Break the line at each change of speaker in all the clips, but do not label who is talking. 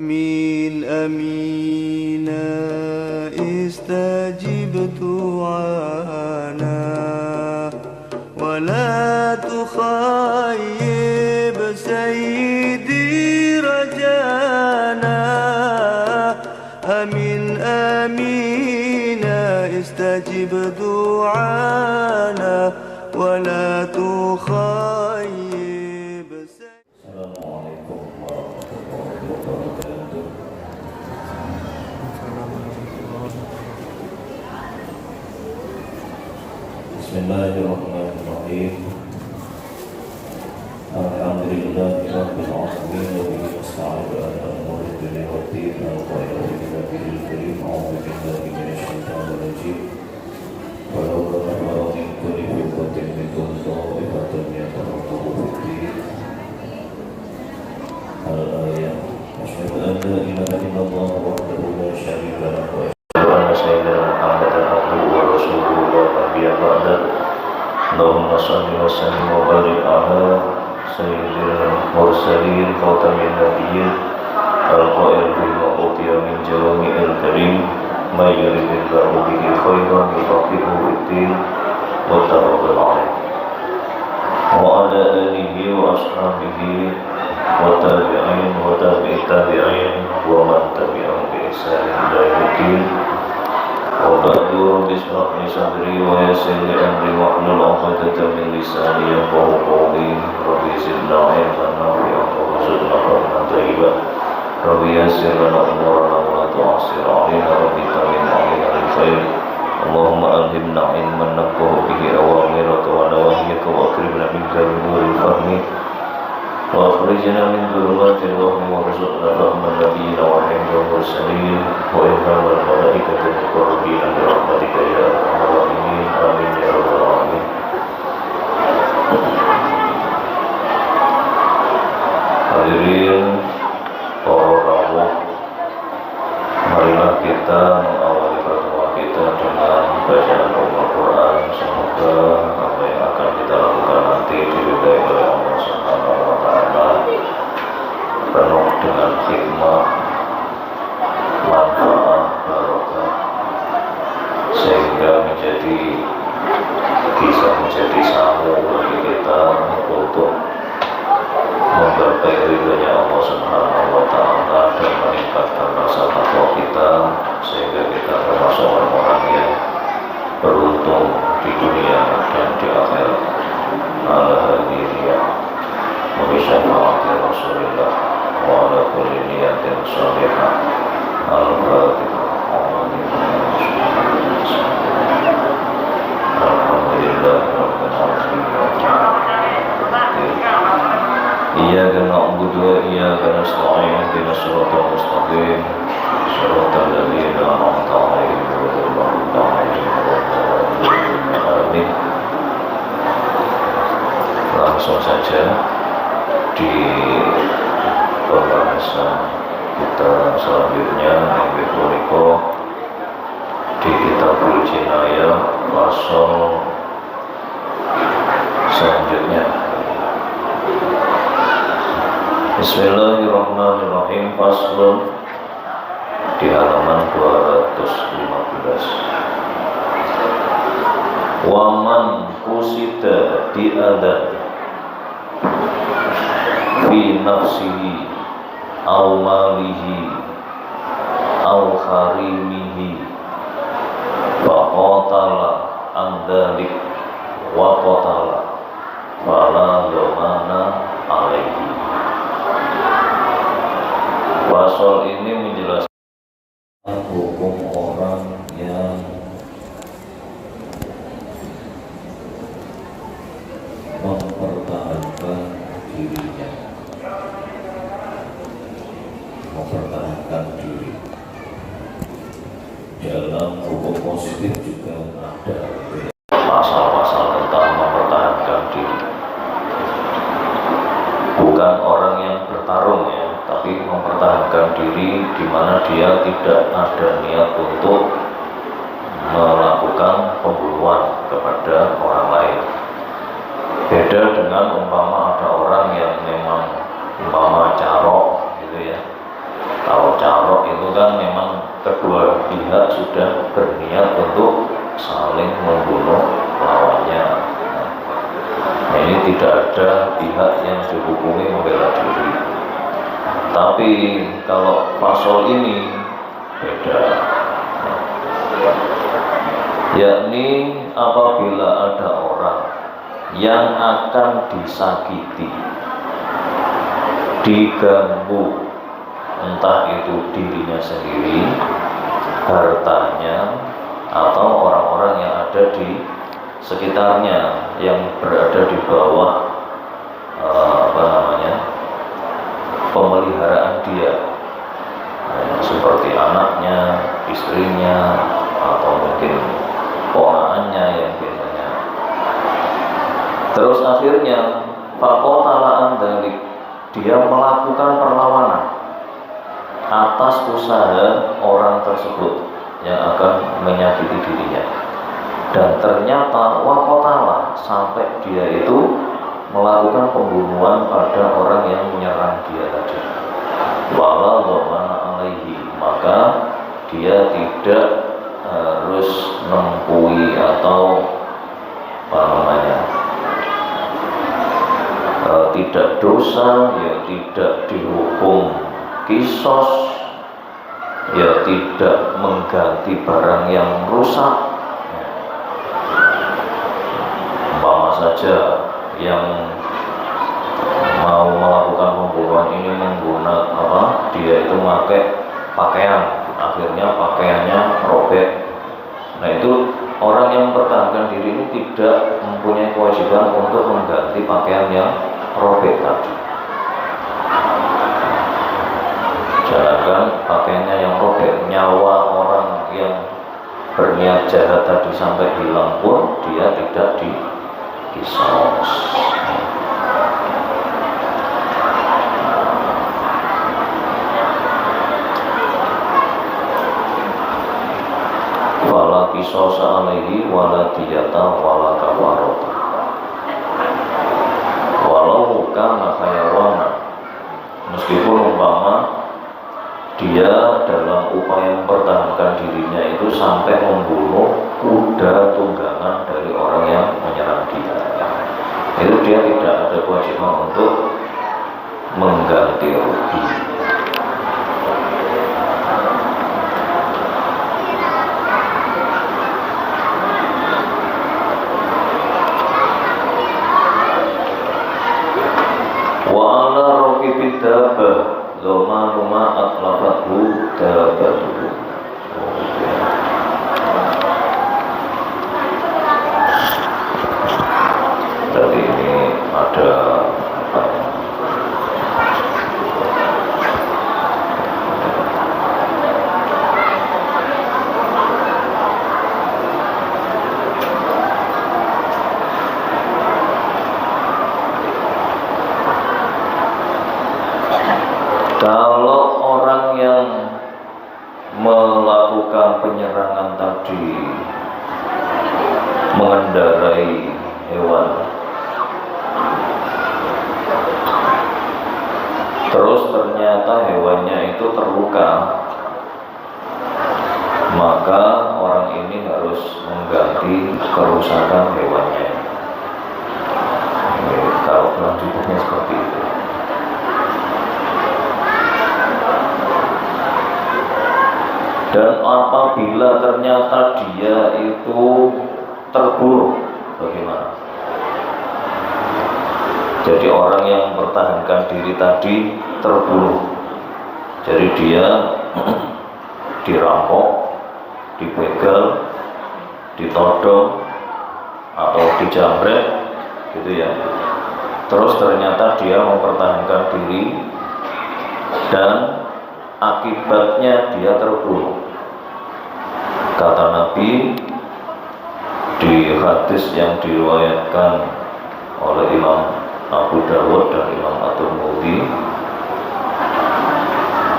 آمين آمين استجب دعانا ولا تخيب سيدي رجانا آمين آمين استجب دعانا ولا تخيب
Assalamualaikum warahmatullahi wabarakatuh. Bismillahirrahmanirrahim. Alhamdulillahi rabbil alamin wa bihi nasta'inu ala umuri dunya waddin. Al-khairu billahil karim. A'udzu billahi minasyaitonir rajim. Wa law kana min kulli firqatin minhum ta'ifatun yatafaqahu fid-din. Al-ayat. Asyhadu an la ilaha illallah wahdahu la syarika lahu wa asyhadu anna sayyidina Muhammadan abduhu wa rasuluhu la nabiyya ba'dahu. Allahumma shalli wa sallim wa barik ala sayyidil mursalin khatamin nabiyyin al-qa'il bima utiya min jawami'il karim may yuridillahu bihi khairan yufaqihuhu fid-din wa tawakkal alaih wa ala alihi wa ashabihi wa tabi'in wa tabi'i tabi'in wa man tabi'ahum bi ihsan ila yaumil wa ba'du bismillah sadri wa yassir li amri wa hlul 'uqdatam min lisani yafqahu qawli rabbi zidna ilman nafi'an wa rzuqna fahman thayyiban rabbi yassir lana umurana wa la tu'assir 'alaina rabbi tamim 'alaina bil khair Allahumma alhimna ilman nafqahu bihi awamiraka wa nawahiyaka wa akrimna minka bi nuril fahmi وأخرجنا من ظلمات الوهم وارزقنا فهم النبيين وحفظ المرسلين وإلهام الملائكة المقربين برحمتك يا أرحم الراحمين آمين يا رب العالمين. Hadirin para rawuh, marilah kita mengawali pertemuan kita dengan bacaan Al-Quran. Semoga apa yang akan kita lakukan nanti diridai oleh Allah Subhanahu wa Ta'ala, penuh dengan hikmah, manfaat, barokah, sehingga bisa menjadi samu bagi kita untuk menggapai ridhonya Allah Subhanahu wa Ta'ala dan meningkatkan rasa takwa kita, sehingga kita termasuk orang-orang yang beruntung di dunia dan di akhirat. Alhamdulillah wa bi syafaati Rasulillah wa ala kulli niyatin shalihah. Al-Fatihah. Alhamdulillah rabbil alamin. Iyyaka na'budu wa iyyaka nasta'in ihdinas siratal mustaqim siratal ladzina an'amta 'alaihim ghairil maghdubi 'alaihim waladdallin. Amin. Langsung saja di pembahasan kita selanjutnya yang punika di Kitabul Jinayah pasal selanjutnya. Bismillahirrahmanirrahim. Faslun di halaman 215. Waman kusida diadan fi nafsihi au malihi au harimihi faqatala andalik wa qatala fala dhamana alaihi. Pasal ini menjelaskan hukum orang yang mempertahankan dirinya, mempertahankan diri. Dalam hukum positif juga ada pasal-pasal tentang mempertahankan diri. Bukan orang yang bertarung ya, tapi mempertahankan diri di mana dia tidak ada niat untuk melakukan pembunuhan kepada orang lain. Beda dengan umpama ada orang yang memang umpama carok gitu ya, Al-Faraq itu kan memang kedua pihak sudah berniat untuk saling membunuh lawannya. Nah, ini tidak ada pihak yang dihukumi membela diri. Tapi kalau fasol ini beda, yakni apabila ada orang yang akan disakiti, diganggu, entah itu dirinya sendiri, hartanya, atau orang-orang yang ada di sekitarnya yang berada di bawah pemeliharaan dia, seperti anaknya, istrinya, atau mungkin ponakannya yang biasanya. Terus akhirnya fakotalaan dari dia melakukan perlawanan atas usaha orang tersebut yang akan menyakiti dirinya, dan ternyata wakotala sampai dia itu melakukan pembunuhan pada orang yang menyerang dia tadi. Wala dhamana alaihi, maka dia tidak harus nempuhi atau tidak dosa, ya tidak dihukum kisos, ya tidak mengganti barang yang rusak. Umpama saja yang mau melakukan pembunuhan ini menggunakan dia itu memakai pakaian, akhirnya pakaiannya robek. Nah, itu orang yang mempertahankan diri ini tidak mempunyai kewajiban untuk mengganti pakaian yang robek tadi. Jangankan pakaiannya yang robek, nyawa orang yang berniat jahat tadi sampai hilang pun dia tidak dikisos. Wala kisosa alaihi wala diyata wala kafarota. Walau kana hayawana, meskipun umpama dia dalam upaya mempertahankan dirinya itu sampai membunuh kuda tunggangan dari orang yang menyerang dia, itu dia tidak ada kewajiban untuk mengganti rugi. Wa'ala raqibid dabah loma atlafathu dabatuhu. Jadi ini ada kalau orang yang melakukan penyerangan tadi mengendarai hewan, terus ternyata hewannya itu terluka, maka orang ini harus mengganti kerusakan hewannya. Kalau kelanjutannya seperti itu. Dan apabila ternyata dia itu terburuk, bagaimana? Jadi orang yang mempertahankan diri tadi terbunuh. Jadi dia dirampok, dibegal, ditodong, atau dijamret, gitu ya. Terus ternyata dia mempertahankan diri dan akibatnya dia terbunuh. Kata Nabi di hadis yang diriwayatkan oleh Imam Abu Dawud dan Imam At-Tirmidzi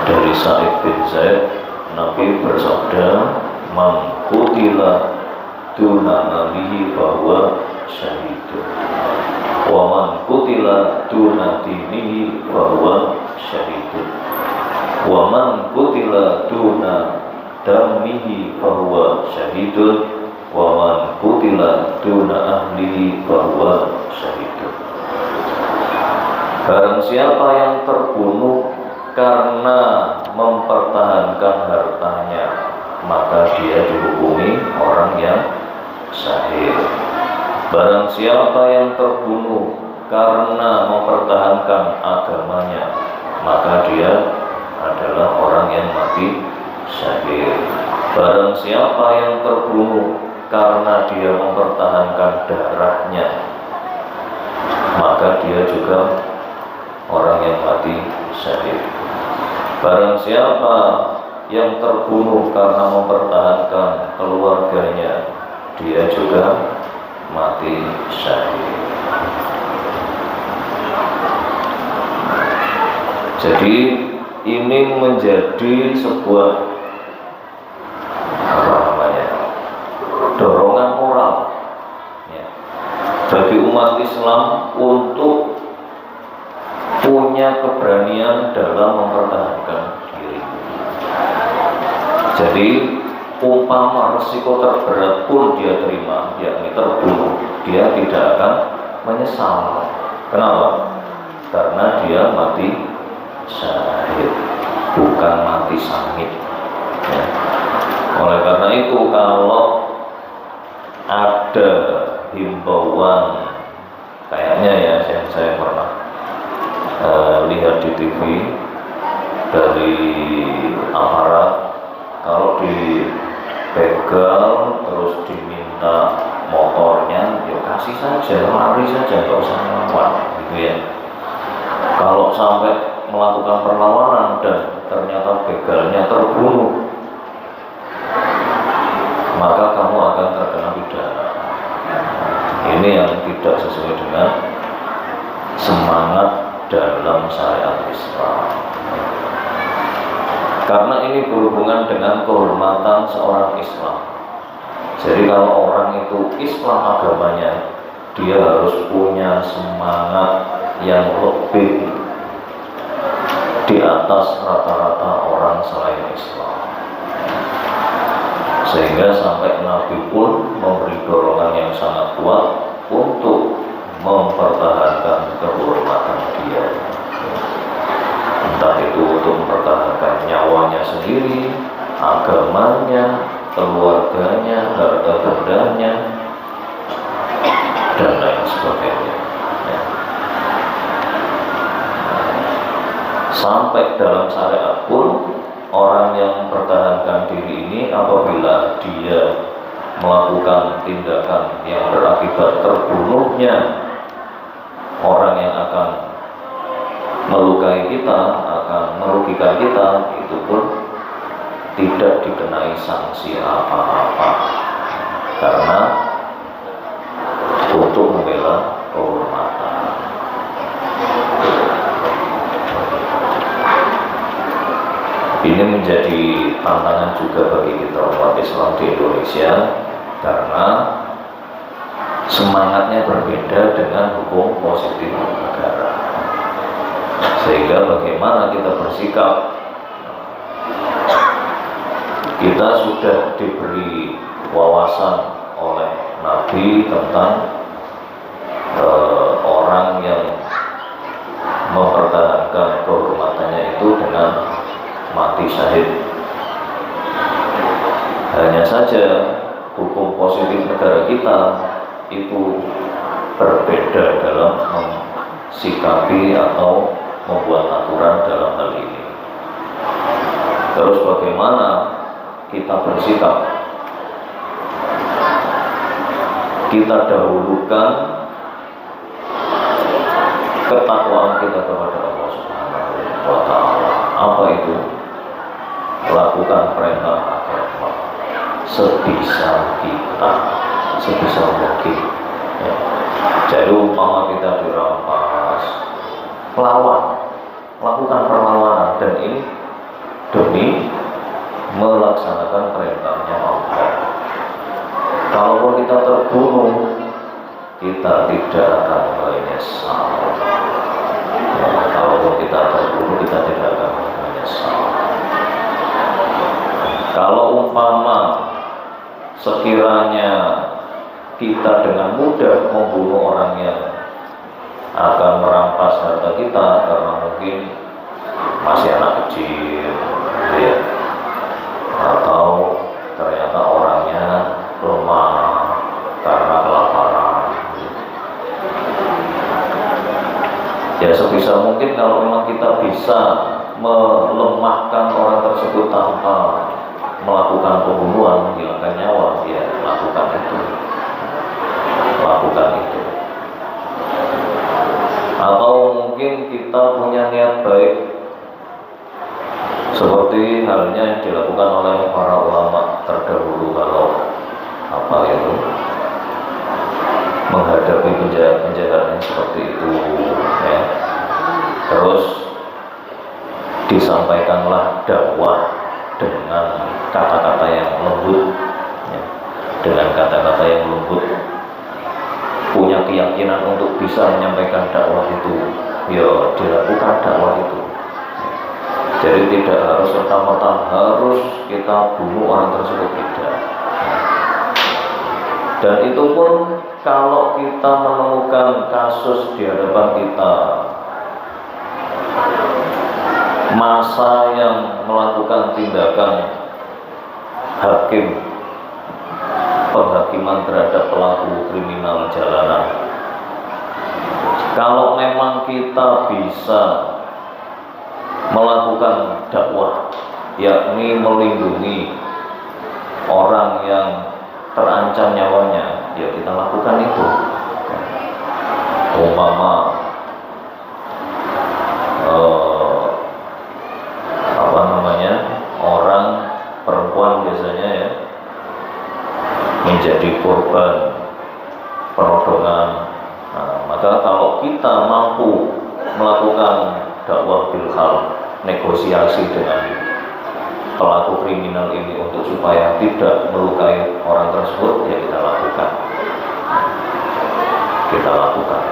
dari Sa'id bin Zaid, Nabi bersabda, "Man qutila duna malihi fahuwa syahidun, wa man qutila duna dinihi fahuwa syahidun, wa man qutila damihi fahuwa syahidun wa man qutila duna ahlihi fahuwa syahidun. Barang siapa yang terbunuh karena mempertahankan hartanya, maka dia dihukumi orang yang syahid. Barang siapa yang terbunuh karena mempertahankan agamanya, maka dia adalah orang yang mati syahid. Barang siapa yang terbunuh karena dia mempertahankan darahnya, maka dia juga orang yang mati syahid. Barang siapa yang terbunuh karena mempertahankan keluarganya, dia juga mati syahid. Jadi ini menjadi sebuah dorongan moral ya, bagi umat Islam untuk punya keberanian dalam mempertahankan diri. Jadi umpama resiko terberat pun dia terima, yakni terbunuh, dia tidak akan menyesal. Kenapa? Karena dia mati syahid, bukan mati sangit ya. Oleh karena itu, kalau ada himbauan kayaknya ya, yang saya pernah lihat di TV dari aparat, kalau dibegal terus diminta motornya, ya kasih saja, lari saja, nggak usah ngelawan gitu ya. Kalau sampai melakukan perlawanan dan ternyata begalnya terbunuh, maka kamu akan terkena pidana. Ini yang tidak sesuai dengan semangat dalam syariat Islam. Karena ini berhubungan dengan kehormatan seorang Islam. Jadi kalau orang itu Islam agamanya, dia harus punya semangat yang lebih di atas rata-rata orang selain Islam. Sehingga sampai Nabi pun memberi dorongan yang sangat kuat untuk mempertahankan kehormatan dia. Entah itu untuk mempertahankan nyawanya sendiri, agamanya, keluarganya, harta bendanya, dan lain sebagainya ya. Sampai dalam syariat pun, orang yang mempertahankan diri ini apabila dia melakukan tindakan yang berakibat terbunuhnya orang yang akan melukai kita, akan merugikan kita, itu pun tidak dikenai sanksi apa-apa, karena untuk membela kehormatan. Ini menjadi tantangan juga bagi kita umat Islam di Indonesia, karena semangatnya berbeda dengan hukum positif negara. Sehingga bagaimana kita bersikap, kita sudah diberi wawasan oleh Nabi tentang orang yang mempertahankan kehormatannya itu dengan mati syahid. Hanya saja hukum positif negara kita itu berbeda dalam mensikapi atau membuat aturan dalam hal ini. Terus bagaimana kita bersikap? Kita dahulukan ketakwaan kita kepada Allah Subhanahu wa Ta'ala. Apa itu? Lakukan perintah agama sebisa kita, sebisa mungkin ya. Jadi umpama kita dirampas, lawan, lakukan perlawanan, dan ini demi melaksanakan perintahnya Allah. Kalaupun kita terbunuh, kita tidak akan menyesal ya. Kalaupun kita terbunuh, kita tidak akan menyesal. Kalau umpama sekiranya kita dengan mudah membunuh orang yang akan merampas harta kita karena mungkin masih anak kecil, ya, atau ternyata orangnya lemah karena kelaparan, ya sebisa mungkin kalau memang kita bisa melemahkan orang tersebut tanpa melakukan pembunuhan, menghilangkan nyawa, ya lakukan itu. Atau mungkin kita punya niat baik seperti halnya yang dilakukan oleh para ulama terdahulu, kalau menghadapi penjahat-penjahat yang seperti itu, ya. Terus disampaikanlah dakwah dengan kata-kata yang lembut, ya. Dengan kata-kata yang lembut, punya keyakinan untuk bisa menyampaikan dakwah itu, ya dilakukan dakwah itu. Jadi tidak harus serta-merta harus kita bunuh orang tersebut, tidak. Dan itu pun kalau kita menemukan kasus di hadapan kita, masa yang melakukan tindakan hakim penghakiman terhadap pelaku kriminal jalanan, kalau memang kita bisa melakukan dakwah, yakni melindungi orang yang terancam nyawanya, ya kita lakukan itu. Umpama orang perempuan biasanya, ya, menjadi korban penodongan, maka kalau kita mampu melakukan dakwah bilhal, negosiasi dengan pelaku kriminal ini untuk supaya tidak melukai orang tersebut, ya kita lakukan.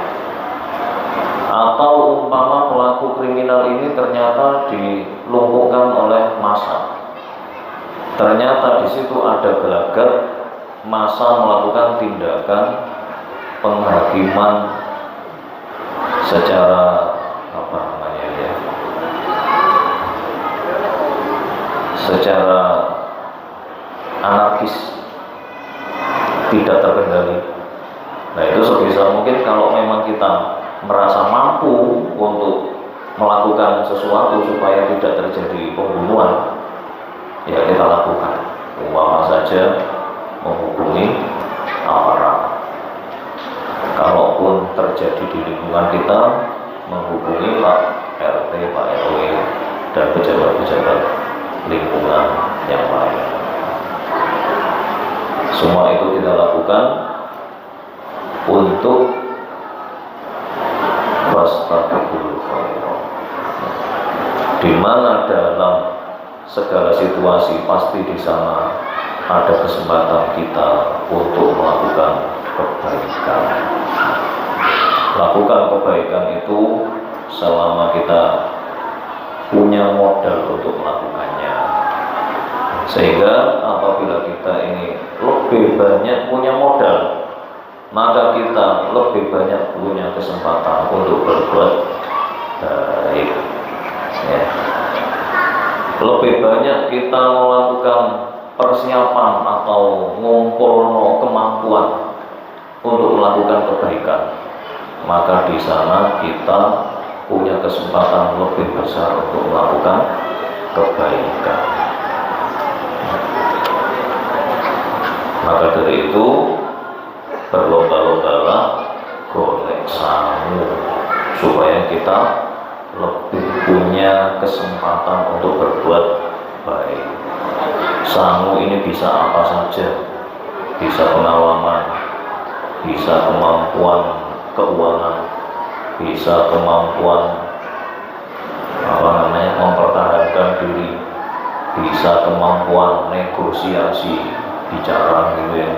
Atau umpama pelaku kriminal ini ternyata dilumpuhkan oleh massa, ternyata di situ ada gelagat massa melakukan tindakan penghakiman secara secara anarkis, tidak terkendali. Nah itu sebisa mungkin kalau memang kita merasa mampu untuk melakukan sesuatu supaya tidak terjadi pembunuhan, ya kita lakukan. Umpama saja menghubungi aparat. Kalaupun terjadi di lingkungan kita, menghubungi Pak RT, Pak RW, dan pejabat-pejabat lingkungan yang lain. Semua itu kita lakukan untuk wastabiqul khairat, di mana dalam segala situasi pasti di sana ada kesempatan kita untuk melakukan kebaikan. Lakukan kebaikan itu selama kita punya modal untuk melakukannya. Sehingga apabila kita ini lebih banyak punya modal, maka kita lebih banyak punya kesempatan untuk berbuat baik, ya. Lebih banyak kita melakukan persiapan atau ngumpul kemampuan untuk melakukan kebaikan, maka di sana kita punya kesempatan lebih besar untuk melakukan kebaikan. Maka dari itu berlomba-lombalah golek sangu supaya kita lebih punya kesempatan untuk berbuat baik. Sangu ini bisa apa saja, bisa pengalaman, bisa kemampuan keuangan, bisa kemampuan mempertahankan diri, bisa kemampuan negosiasi, bicara gitu ya,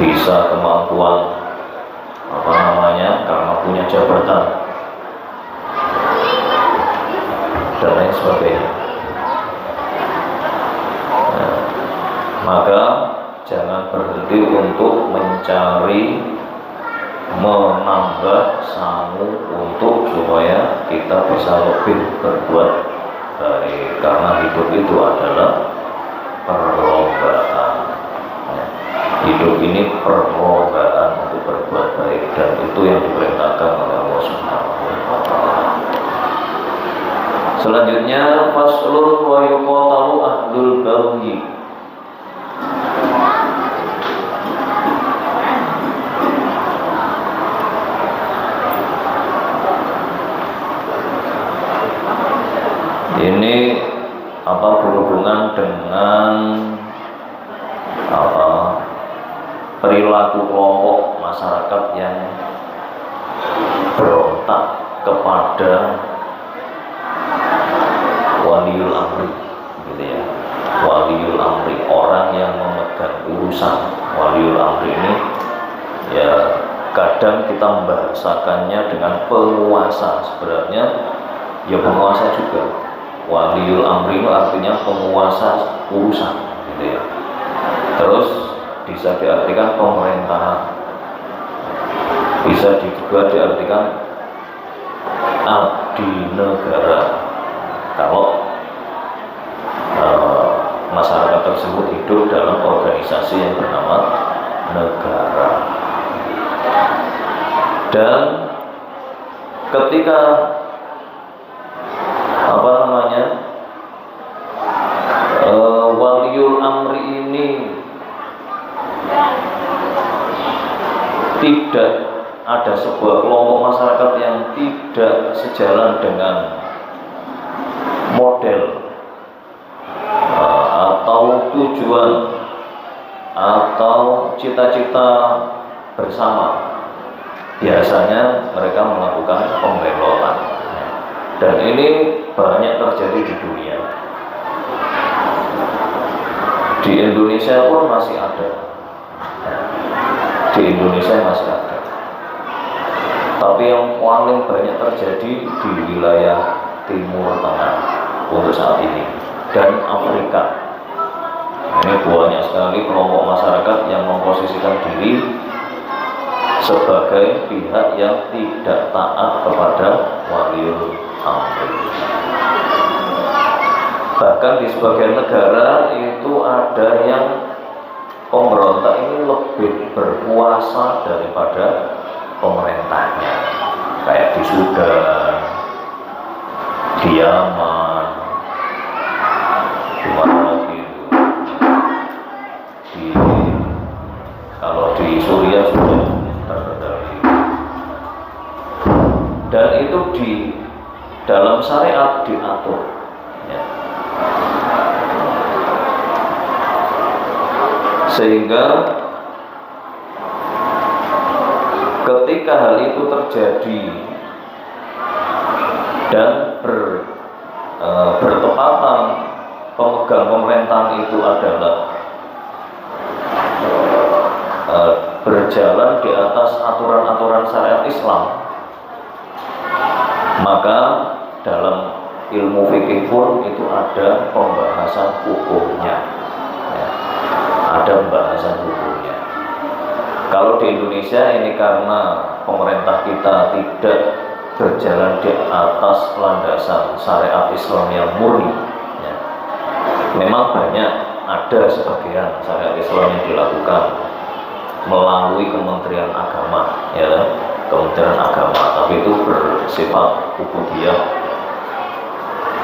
bisa kemampuan karena punya jabatan dan lain sebagainya. untuk mencari menambah sangu untuk supaya kita bisa lebih berbuat baik, karena hidup itu adalah perlombaan. Hidup ini perlombaan untuk berbuat baik, dan itu yang diperintahkan oleh Allah Subhanahu wa Ta'ala. Selanjutnya faslun wa yuqatalu ahlul baghi. Ini berhubungan dengan perilaku kelompok masyarakat yang berontak kepada waliul amri, gitu ya. Waliul amri, orang yang memegang urusan. Waliul amri ini ya kadang kita membahasakannya dengan penguasa, sebenarnya ya penguasa juga. Waliul amri itu artinya penguasa urusan, gitu ya. Terus bisa diartikan pemerintahan, bisa juga diartikan abdi negara. Kalau masyarakat tersebut hidup dalam organisasi yang bernama negara. Dan ketika waliul amri ini tidak ada sebuah kelompok masyarakat yang tidak sejalan dengan model atau tujuan atau cita-cita bersama, biasanya mereka melakukan pembelotan, dan ini banyak terjadi di dunia. Di Indonesia pun masih ada, di Indonesia masih ada. Tapi yang paling banyak terjadi di wilayah Timur Tengah untuk saat ini, dan Afrika. Ini banyak sekali kelompok masyarakat yang memposisikan diri sebagai pihak yang tidak taat kepada waliul amri. Bahkan di sebagian negara itu ada yang pemberontak ini lebih berkuasa daripada pemerintahnya, kayak di Sudan, di Yaman, di mana lagi itu, kalau di Suriah sudah terkendali. Dan itu di dalam syariat diatur, ya. Sehingga ketika hal itu terjadi dan bertepatan pemegang pemerintahan itu adalah berjalan di atas aturan-aturan syariat Islam, maka dalam ilmu fikih pun itu ada pembahasan hukumnya, ya. Ada pembahasan hukumnya. Kalau di Indonesia ini karena pemerintah kita tidak berjalan di atas landasan syariat Islam yang murni, ya. Memang banyak ada sebagian syariat Islam yang dilakukan melalui Kementerian Agama, ya, Kementerian Agama, tapi itu bersifat ubudiyah,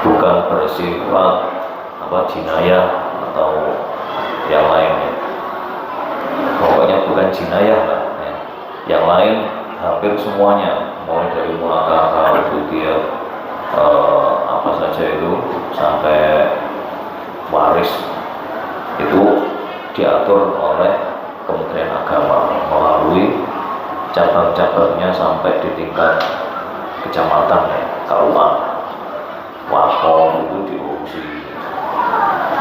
bukan bersifat jinayah atau yang lainnya. Pokoknya bukan jinayah lah, ya. Yang lain hampir semuanya, mulai dari muakabah, ubudiyah, apa saja itu sampai waris, itu diatur oleh Kementerian Agama melalui cabang-cabangnya sampai di tingkat kecamatan, ya, KUA, wakaf itu diurusi.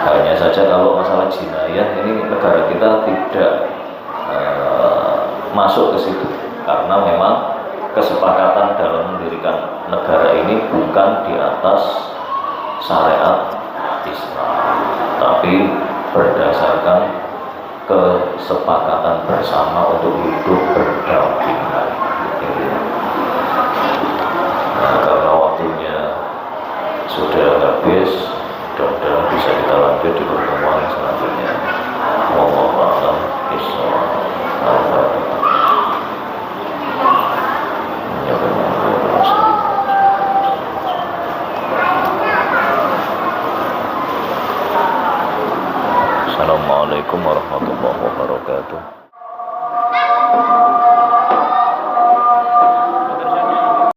Hanya saja kalau masalah jinayah ini negara kita tidak masuk ke situ, karena memang kesepakatan dalam mendirikan negara ini bukan di atas syariat Islam, tapi berdasarkan kesepakatan bersama untuk hidup berdampingan. Nah, karena waktunya sudah habis, mudah-mudahan bisa kita lanjut di pertemuan selanjutnya. Wallahu a'lam bishawab. Assalamualaikum warahmatullahi wabarakatuh.